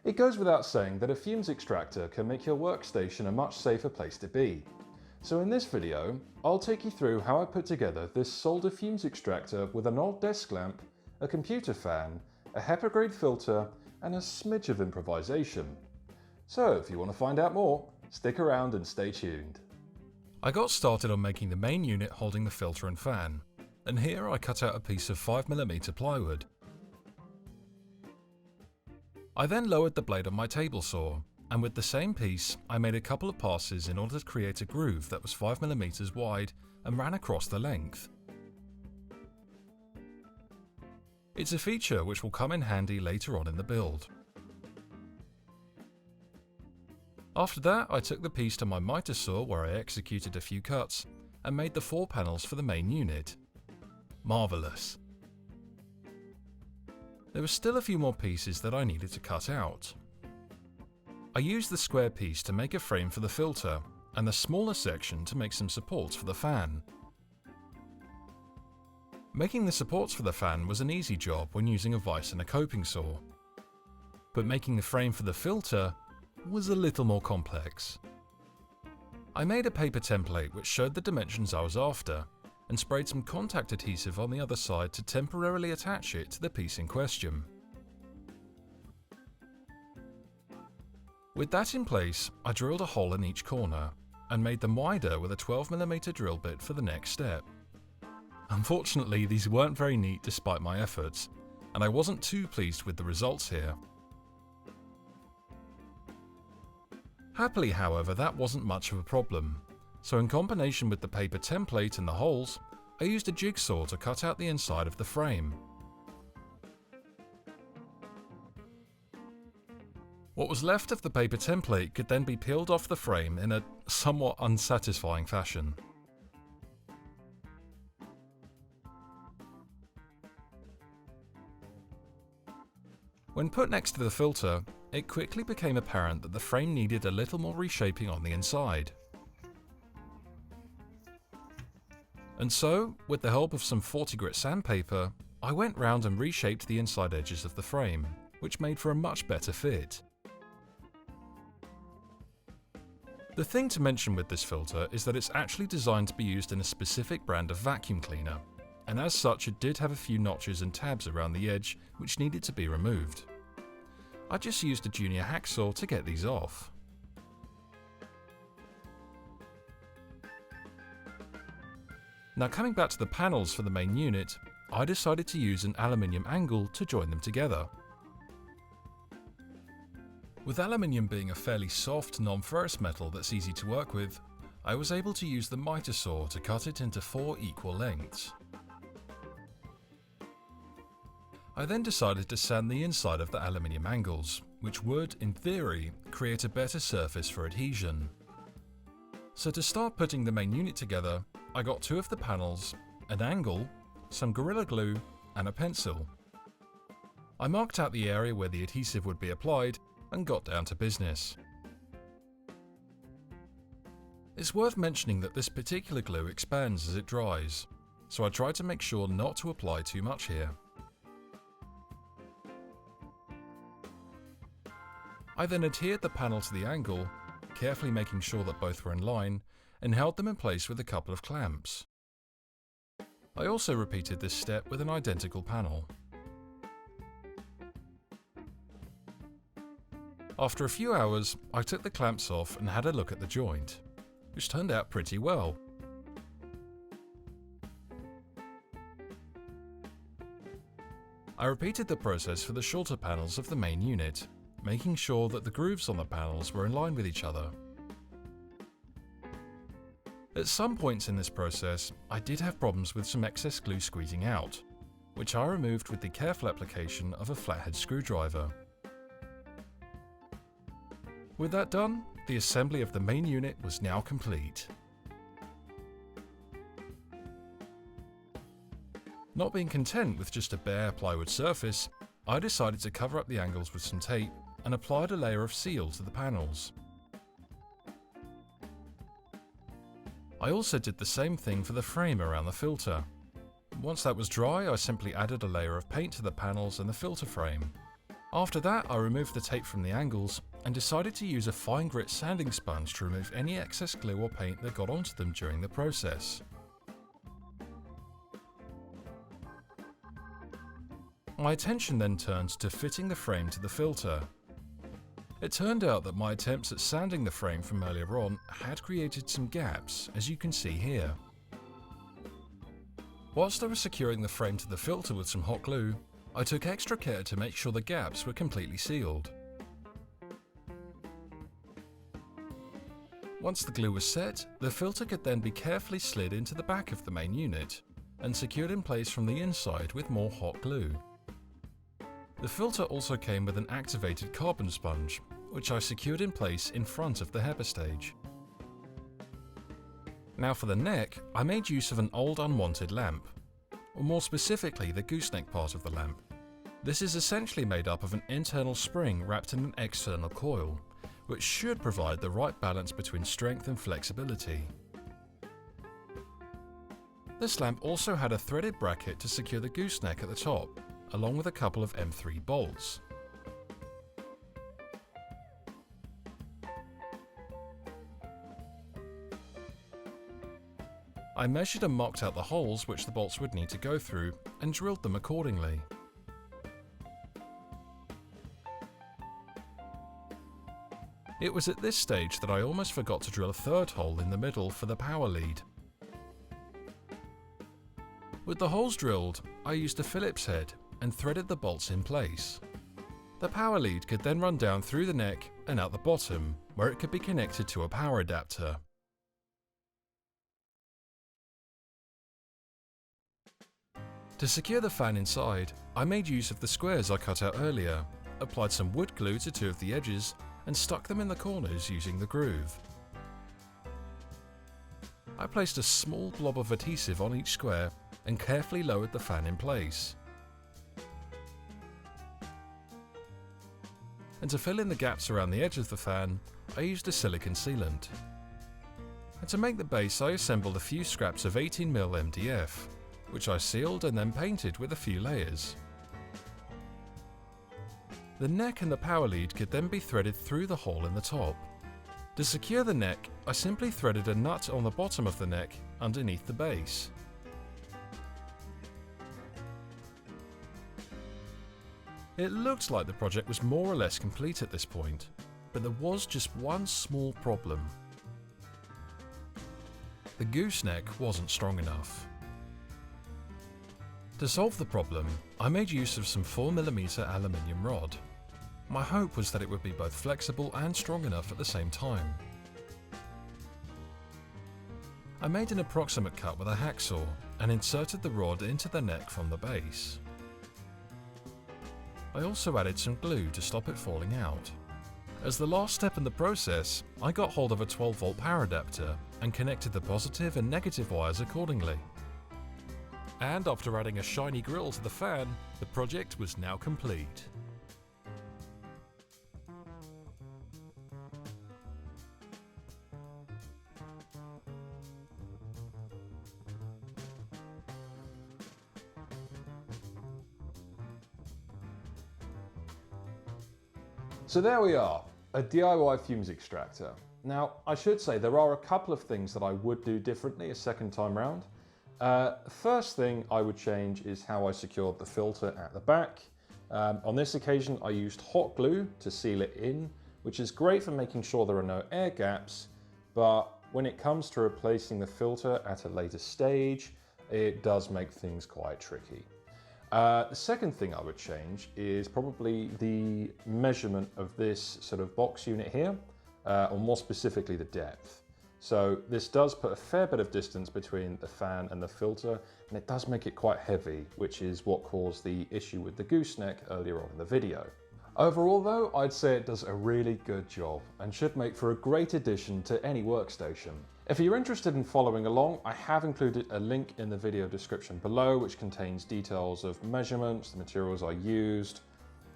It goes without saying that a fumes extractor can make your workstation a much safer place to be. So in this video, I'll take you through how I put together this solder fumes extractor with an old desk lamp, a computer fan, a HEPA grade filter, and a smidge of improvisation. So if you want to find out more, stick around and stay tuned. I got started on making the main unit holding the filter and fan, and here I cut out a piece of 5mm plywood. I then lowered the blade on my table saw, and with the same piece I made a couple of passes in order to create a groove that was 5mm wide and ran across the length. It's a feature which will come in handy later on in the build. After that, I took the piece to my miter saw where I executed a few cuts and made the 4 panels for the main unit. Marvellous! There were still a few more pieces that I needed to cut out. I used the square piece to make a frame for the filter and the smaller section to make some supports for the fan. Making the supports for the fan was an easy job when using a vise and a coping saw, but making the frame for the filter was a little more complex. I made a paper template which showed the dimensions I was after and sprayed some contact adhesive on the other side to temporarily attach it to the piece in question. With that in place, I drilled a hole in each corner and made them wider with a 12mm drill bit for the next step. Unfortunately, these weren't very neat despite my efforts, and I wasn't too pleased with the results here. Happily, however, that wasn't much of a problem, so in combination with the paper template and the holes, I used a jigsaw to cut out the inside of the frame. What was left of the paper template could then be peeled off the frame in a somewhat unsatisfying fashion. When put next to the filter, it quickly became apparent that the frame needed a little more reshaping on the inside. And so, with the help of some 40 grit sandpaper, I went round and reshaped the inside edges of the frame, which made for a much better fit. The thing to mention with this filter is that it's actually designed to be used in a specific brand of vacuum cleaner, and as such it did have a few notches and tabs around the edge which needed to be removed. I just used a junior hacksaw to get these off. Now coming back to the panels for the main unit, I decided to use an aluminium angle to join them together. With aluminium being a fairly soft, non-ferrous metal that's easy to work with, I was able to use the miter saw to cut it into 4 equal lengths. I then decided to sand the inside of the aluminium angles, which would, in theory, create a better surface for adhesion. So to start putting the main unit together, I got 2 of the panels, an angle, some Gorilla Glue, and a pencil. I marked out the area where the adhesive would be applied and got down to business. It's worth mentioning that this particular glue expands as it dries, so I tried to make sure not to apply too much here. I then adhered the panel to the angle, carefully making sure that both were in line, and held them in place with a couple of clamps. I also repeated this step with an identical panel. After a few hours, I took the clamps off and had a look at the joint, which turned out pretty well. I repeated the process for the shorter panels of the main unit, making sure that the grooves on the panels were in line with each other. At some points in this process, I did have problems with some excess glue squeezing out, which I removed with the careful application of a flathead screwdriver. With that done, the assembly of the main unit was now complete. Not being content with just a bare plywood surface, I decided to cover up the angles with some tape and applied a layer of seal to the panels. I also did the same thing for the frame around the filter. Once that was dry, I simply added a layer of paint to the panels and the filter frame. After that, I removed the tape from the angles and decided to use a fine grit sanding sponge to remove any excess glue or paint that got onto them during the process. My attention then turned to fitting the frame to the filter. It turned out that my attempts at sanding the frame from earlier on had created some gaps, as you can see here. Whilst I was securing the frame to the filter with some hot glue, I took extra care to make sure the gaps were completely sealed. Once the glue was set, the filter could then be carefully slid into the back of the main unit and secured in place from the inside with more hot glue. The filter also came with an activated carbon sponge, which I secured in place in front of the HEPA stage. Now for the neck, I made use of an old unwanted lamp, or more specifically the gooseneck part of the lamp. This is essentially made up of an internal spring wrapped in an external coil, which should provide the right balance between strength and flexibility. This lamp also had a threaded bracket to secure the gooseneck at the top, along with a couple of M3 bolts. I measured and marked out the holes which the bolts would need to go through and drilled them accordingly. It was at this stage that I almost forgot to drill a third hole in the middle for the power lead. With the holes drilled, I used a Phillips head and threaded the bolts in place. The power lead could then run down through the neck and out the bottom, where it could be connected to a power adapter. To secure the fan inside, I made use of the squares I cut out earlier, applied some wood glue to two of the edges, and stuck them in the corners using the groove. I placed a small blob of adhesive on each square and carefully lowered the fan in place. And to fill in the gaps around the edge of the fan, I used a silicone sealant. And to make the base, I assembled a few scraps of 18mm MDF, which I sealed and then painted with a few layers. The neck and the power lead could then be threaded through the hole in the top. To secure the neck, I simply threaded a nut on the bottom of the neck underneath the base. It looked like the project was more or less complete at this point, but there was just one small problem. The gooseneck wasn't strong enough. To solve the problem, I made use of some 4mm aluminium rod. My hope was that it would be both flexible and strong enough at the same time. I made an approximate cut with a hacksaw and inserted the rod into the neck from the base. I also added some glue to stop it falling out. As the last step in the process, I got hold of a 12-volt power adapter and connected the positive and negative wires accordingly. And after adding a shiny grille to the fan, the project was now complete. So there we are, a DIY fumes extractor. Now, I should say there are a couple of things that I would do differently a second time round. First thing I would change is how I secured the filter at the back. On this occasion, I used hot glue to seal it in, which is great for making sure there are no air gaps, but when it comes to replacing the filter at a later stage, it does make things quite tricky. The second thing I would change is probably the measurement of this sort of box unit here, or more specifically the depth. So this does put a fair bit of distance between the fan and the filter, and it does make it quite heavy, which is what caused the issue with the gooseneck earlier on in the video. Overall though, I'd say it does a really good job and should make for a great addition to any workstation. If you're interested in following along, I have included a link in the video description below which contains details of measurements, the materials I used,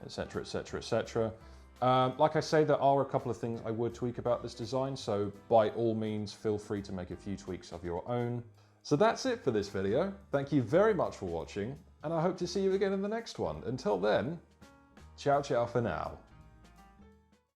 etc, etc, etc. Like I say, there are a couple of things I would tweak about this design, so by all means feel free to make a few tweaks of your own. So that's it for this video. Thank you very much for watching, and I hope to see you again in the next one. Until then, Ciao ciao for now.